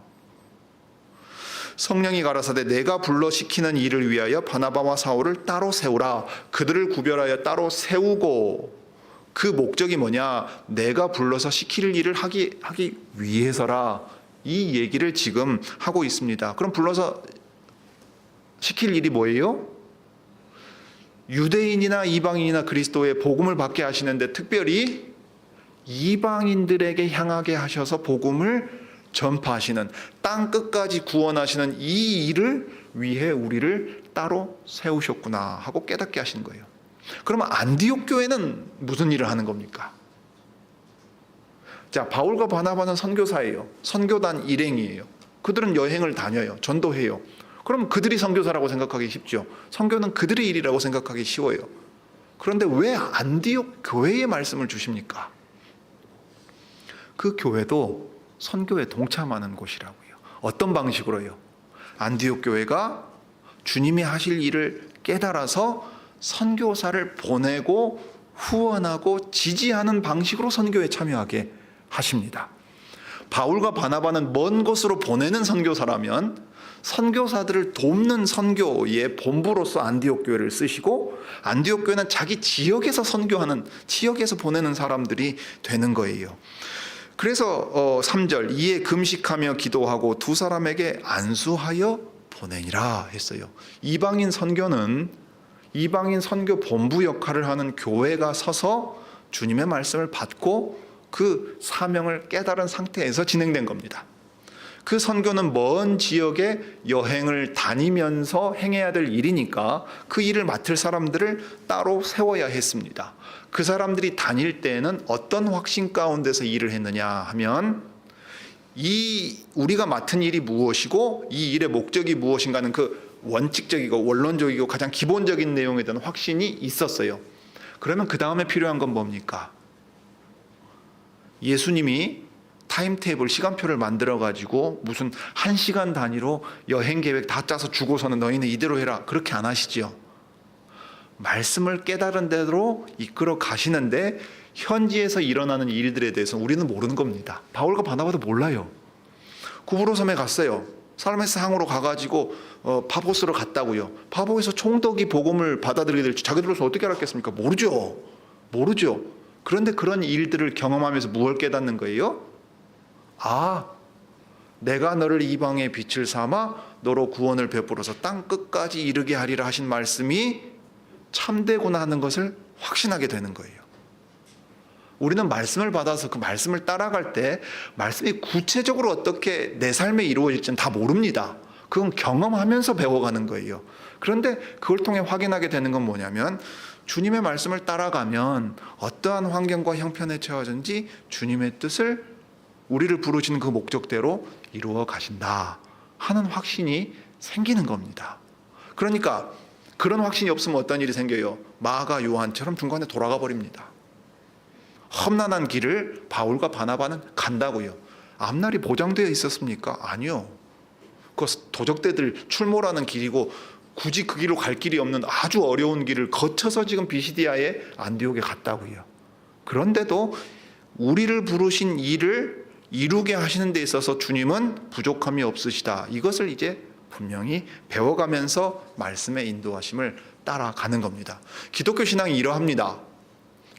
성령이 가라사대 내가 불러 시키는 일을 위하여 바나바와 사울을 따로 세우라. 그들을 구별하여 따로 세우고 그 목적이 뭐냐? 내가 불러서 시킬 일을 하기 위해서라. 이 얘기를 지금 하고 있습니다. 그럼 불러서 시킬 일이 뭐예요? 유대인이나 이방인이나 그리스도의 복음을 받게 하시는데 특별히 이방인들에게 향하게 하셔서 복음을 전파하시는 땅 끝까지 구원하시는 이 일을 위해 우리를 따로 세우셨구나 하고 깨닫게 하시는 거예요. 그러면 안디옥 교회는 무슨 일을 하는 겁니까? 자, 바울과 바나바는 선교사예요. 선교단 일행이에요. 그들은 여행을 다녀요. 전도해요. 그럼 그들이 선교사라고 생각하기 쉽죠. 선교는 그들의 일이라고 생각하기 쉬워요. 그런데 왜 안디옥 교회의 말씀을 주십니까? 그 교회도 선교에 동참하는 곳이라고요. 어떤 방식으로요? 안디옥 교회가 주님이 하실 일을 깨달아서 선교사를 보내고 후원하고 지지하는 방식으로 선교에 참여하게 하십니다. 바울과 바나바는 먼 곳으로 보내는 선교사라면 선교사들을 돕는 선교의 본부로서 안디옥 교회를 쓰시고, 안디옥 교회는 자기 지역에서 선교하는, 지역에서 보내는 사람들이 되는 거예요. 그래서 3절, 이에 금식하며 기도하고 두 사람에게 안수하여 보내니라 했어요. 이방인 선교는 이방인 선교 본부 역할을 하는 교회가 서서 주님의 말씀을 받고 그 사명을 깨달은 상태에서 진행된 겁니다. 그 선교는 먼 지역에 여행을 다니면서 행해야 될 일이니까 그 일을 맡을 사람들을 따로 세워야 했습니다. 그 사람들이 다닐 때에는 어떤 확신 가운데서 일을 했느냐 하면, 우리가 맡은 일이 무엇이고 이 일의 목적이 무엇인가는 그 원칙적이고 원론적이고 가장 기본적인 내용에 대한 확신이 있었어요. 그러면 그 다음에 필요한 건 뭡니까? 예수님이 타임테이블, 시간표를 만들어가지고 무슨 1시간 단위로 여행 계획 다 짜서 주고서는 너희는 이대로 해라, 그렇게 안 하시지요. 말씀을 깨달은 대로 이끌어 가시는데 현지에서 일어나는 일들에 대해서 우리는 모르는 겁니다. 바울과 바나바도 몰라요. 구브로 섬에 갔어요. 살메스 항으로 가가지고 파포스로 갔다고요. 파포에서 총독이 복음을 받아들이게 될지 자기들로서 어떻게 알았겠습니까? 모르죠. 그런데 그런 일들을 경험하면서 무엇을 깨닫는 거예요? 내가 너를 이방의 빛을 삼아 너로 구원을 베풀어서 땅 끝까지 이르게 하리라 하신 말씀이 참되구나 하는 것을 확신하게 되는 거예요. 우리는 말씀을 받아서 그 말씀을 따라갈 때 말씀이 구체적으로 어떻게 내 삶에 이루어질지는 다 모릅니다. 그건 경험하면서 배워가는 거예요. 그런데 그걸 통해 확인하게 되는 건 뭐냐면, 주님의 말씀을 따라가면 어떠한 환경과 형편에 처하든지 주님의 뜻을, 우리를 부르시는 그 목적대로 이루어 가신다 하는 확신이 생기는 겁니다. 그러니까 그런 확신이 없으면 어떤 일이 생겨요? 마가 요한처럼 중간에 돌아가 버립니다. 험난한 길을 바울과 바나바는 간다고요. 앞날이 보장되어 있었습니까? 아니요. 그 도적대들 출몰하는 길이고 굳이 그 길로 갈 길이 없는 아주 어려운 길을 거쳐서 지금 비시디아의 안디옥에 갔다고요. 그런데도 우리를 부르신 일을 이루게 하시는 데 있어서 주님은 부족함이 없으시다. 이것을 이제 분명히 배워가면서 말씀의 인도하심을 따라가는 겁니다. 기독교 신앙이 이러합니다.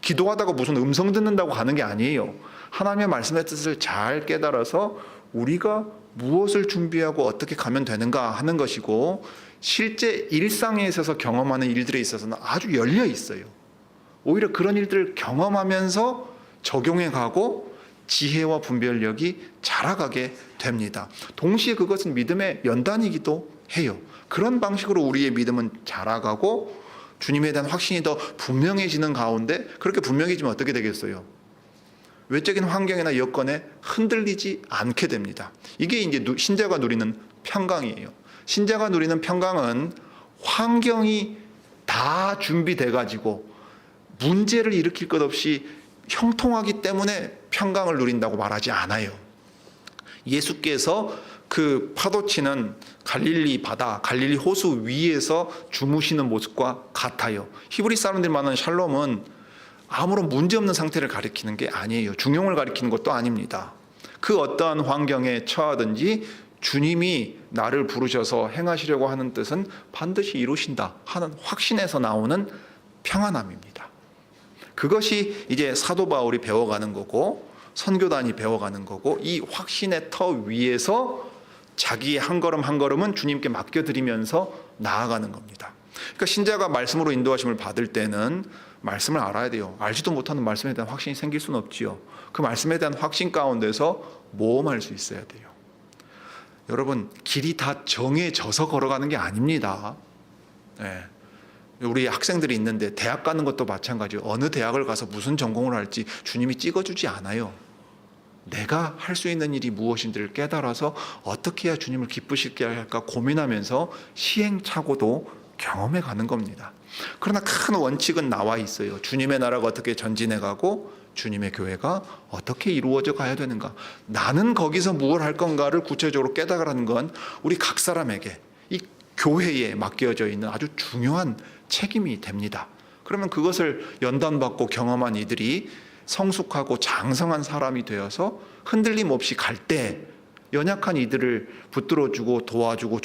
기도하다가 무슨 음성 듣는다고 가는 게 아니에요. 하나님의 말씀의 뜻을 잘 깨달아서 우리가 무엇을 준비하고 어떻게 가면 되는가 하는 것이고, 실제 일상에 있어서 경험하는 일들에 있어서는 아주 열려 있어요. 오히려 그런 일들을 경험하면서 적용해 가고 지혜와 분별력이 자라가게 됩니다. 동시에 그것은 믿음의 연단이기도 해요. 그런 방식으로 우리의 믿음은 자라가고 주님에 대한 확신이 더 분명해지는 가운데, 그렇게 분명해지면 어떻게 되겠어요? 외적인 환경이나 여건에 흔들리지 않게 됩니다. 이게 이제 신자가 누리는 평강이에요. 신자가 누리는 평강은 환경이 다 준비돼 가지고 문제를 일으킬 것 없이 형통하기 때문에 평강을 누린다고 말하지 않아요. 예수께서 그 파도치는 갈릴리 바다, 갈릴리 호수 위에서 주무시는 모습과 같아요. 히브리 사람들이 말하는 샬롬은 아무런 문제 없는 상태를 가리키는 게 아니에요. 중용을 가리키는 것도 아닙니다. 그 어떠한 환경에 처하든지 주님이 나를 부르셔서 행하시려고 하는 뜻은 반드시 이루신다 하는 확신에서 나오는 평안함입니다. 그것이 이제 사도 바울이 배워가는 거고 선교단이 배워가는 거고, 이 확신의 터 위에서 자기의 한 걸음 한 걸음은 주님께 맡겨드리면서 나아가는 겁니다. 그러니까 신자가 말씀으로 인도하심을 받을 때는 말씀을 알아야 돼요. 알지도 못하는 말씀에 대한 확신이 생길 수는 없지요. 그 말씀에 대한 확신 가운데서 모험할 수 있어야 돼요. 여러분, 길이 다 정해져서 걸어가는 게 아닙니다. 네. 우리 학생들이 있는데 대학 가는 것도 마찬가지예요. 어느 대학을 가서 무슨 전공을 할지 주님이 찍어주지 않아요. 내가 할 수 있는 일이 무엇인지를 깨달아서 어떻게 해야 주님을 기쁘시게 할까 고민하면서 시행착오도 경험해 가는 겁니다. 그러나 큰 원칙은 나와 있어요. 주님의 나라가 어떻게 전진해 가고 주님의 교회가 어떻게 이루어져 가야 되는가. 나는 거기서 무엇을 할 건가를 구체적으로 깨달으라는 건 우리 각 사람에게, 이 교회에 맡겨져 있는 아주 중요한 책임이 됩니다. 그러면 그것을 연단받고 경험한 이들이 성숙하고 장성한 사람이 되어서 흔들림 없이 갈 때 연약한 이들을 붙들어주고 도와주고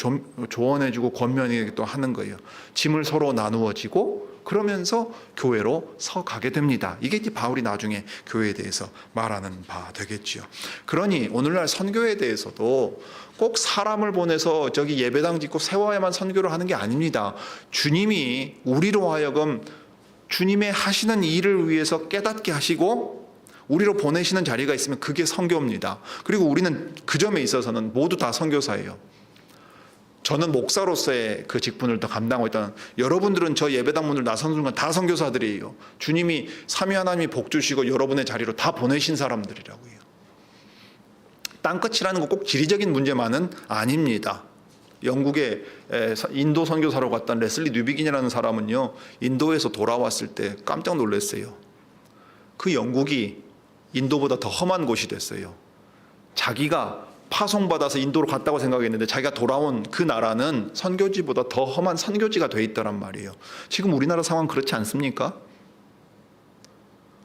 조언해주고 권면하기도 하는 거예요. 짐을 서로 나누어지고 그러면서 교회로 서가게 됩니다. 이게 이제 바울이 나중에 교회에 대해서 말하는 바 되겠지요. 그러니 오늘날 선교에 대해서도 꼭 사람을 보내서 저기 예배당 짓고 세워야만 선교를 하는 게 아닙니다. 주님이 우리로 하여금 주님의 하시는 일을 위해서 깨닫게 하시고 우리로 보내시는 자리가 있으면 그게 선교입니다. 그리고 우리는 그 점에 있어서는 모두 다 선교사예요. 저는 목사로서의 그 직분을 더 감당하고 있다는, 여러분들은 저 예배당 문을 나서는 순간 다 선교사들이에요. 주님이 삼위 하나님이 복 주시고 여러분의 자리로 다 보내신 사람들이라고요. 땅끝이라는 거 꼭 지리적인 문제만은 아닙니다. 영국에 인도 선교사로 갔던 레슬리 뉴비긴이라는 사람은요, 인도에서 돌아왔을 때 깜짝 놀랐어요. 그 영국이 인도보다 더 험한 곳이 됐어요. 자기가 파송받아서 인도로 갔다고 생각했는데 자기가 돌아온 그 나라는 선교지보다 더 험한 선교지가 돼 있다란 말이에요. 지금 우리나라 상황 그렇지 않습니까?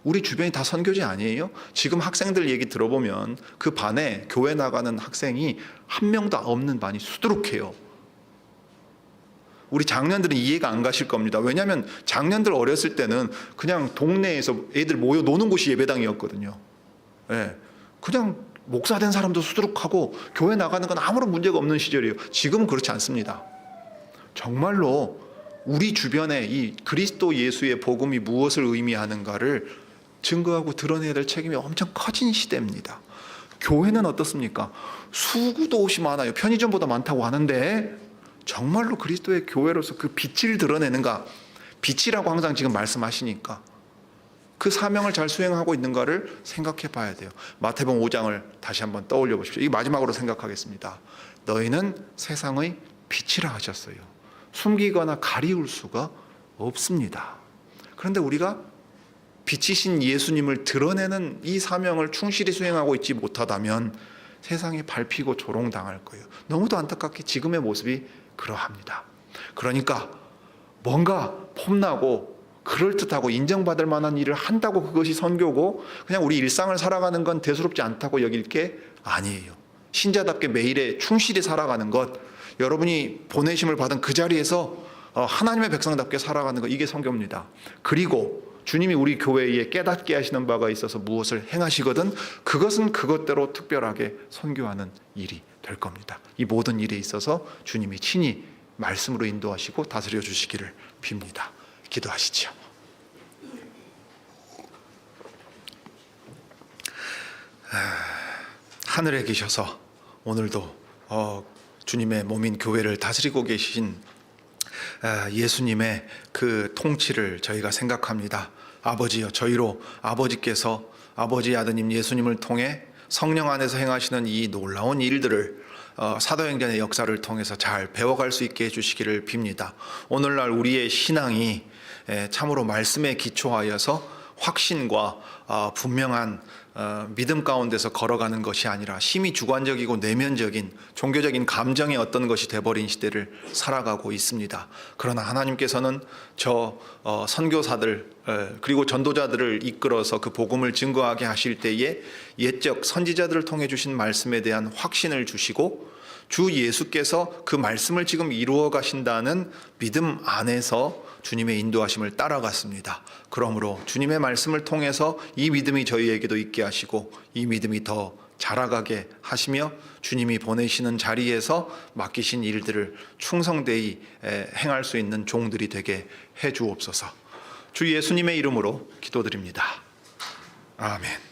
우리 주변이 다 선교지 아니에요? 지금 학생들 얘기 들어보면 그 반에 교회 나가는 학생이 한 명도 없는 반이 수두룩해요. 우리 장년들은 이해가 안 가실 겁니다. 왜냐하면 장년들 어렸을 때는 그냥 동네에서 애들 모여 노는 곳이 예배당이었거든요. 예, 그냥 목사 된 사람도 수두룩하고 교회 나가는 건 아무런 문제가 없는 시절이에요. 지금은 그렇지 않습니다. 정말로 우리 주변에 이 그리스도 예수의 복음이 무엇을 의미하는가를 증거하고 드러내야 될 책임이 엄청 커진 시대입니다. 교회는 어떻습니까? 수구도 옷이 많아요. 편의점보다 많다고 하는데 정말로 그리스도의 교회로서 그 빛을 드러내는가? 빛이라고 항상 지금 말씀하시니까 그 사명을 잘 수행하고 있는가를 생각해 봐야 돼요. 마태복음 5장을 다시 한번 떠올려 보십시오. 이 마지막으로 생각하겠습니다. 너희는 세상의 빛이라 하셨어요. 숨기거나 가리울 수가 없습니다. 그런데 우리가 빛이신 예수님을 드러내는 이 사명을 충실히 수행하고 있지 못하다면 세상에 밟히고 조롱당할 거예요. 너무도 안타깝게 지금의 모습이 그러합니다. 그러니까 뭔가 폼나고 그럴듯하고 인정받을 만한 일을 한다고 그것이 선교고 그냥 우리 일상을 살아가는 건 대수롭지 않다고 여길 게 아니에요. 신자답게 매일에 충실히 살아가는 것, 여러분이 보내심을 받은 그 자리에서 하나님의 백성답게 살아가는 것, 이게 선교입니다. 그리고 주님이 우리 교회에 깨닫게 하시는 바가 있어서 무엇을 행하시거든 그것은 그것대로 특별하게 선교하는 일이 될 겁니다. 이 모든 일에 있어서 주님이 친히 말씀으로 인도하시고 다스려 주시기를 빕니다. 기도하시죠. 하늘에 계셔서 오늘도 주님의 몸인 교회를 다스리고 계신 예수님의 그 통치를 저희가 생각합니다. 아버지여, 저희로 아버지께서 아버지의 아드님 예수님을 통해 성령 안에서 행하시는 이 놀라운 일들을 사도행전의 역사를 통해서 잘 배워갈 수 있게 해주시기를 빕니다. 오늘날 우리의 신앙이 참으로 말씀에 기초하여서 확신과 분명한 믿음 가운데서 걸어가는 것이 아니라 심히 주관적이고 내면적인 종교적인 감정의 어떤 것이 돼버린 시대를 살아가고 있습니다. 그러나 하나님께서는 저 선교사들 그리고 전도자들을 이끌어서 그 복음을 증거하게 하실 때에 옛적 선지자들을 통해 주신 말씀에 대한 확신을 주시고 주 예수께서 그 말씀을 지금 이루어 가신다는 믿음 안에서 주님의 인도하심을 따라갔습니다. 그러므로 주님의 말씀을 통해서 이 믿음이 저희에게도 있게 하시고 이 믿음이 더 자라가게 하시며 주님이 보내시는 자리에서 맡기신 일들을 충성되이 행할 수 있는 종들이 되게 해 주옵소서. 주 예수님의 이름으로 기도드립니다. 아멘.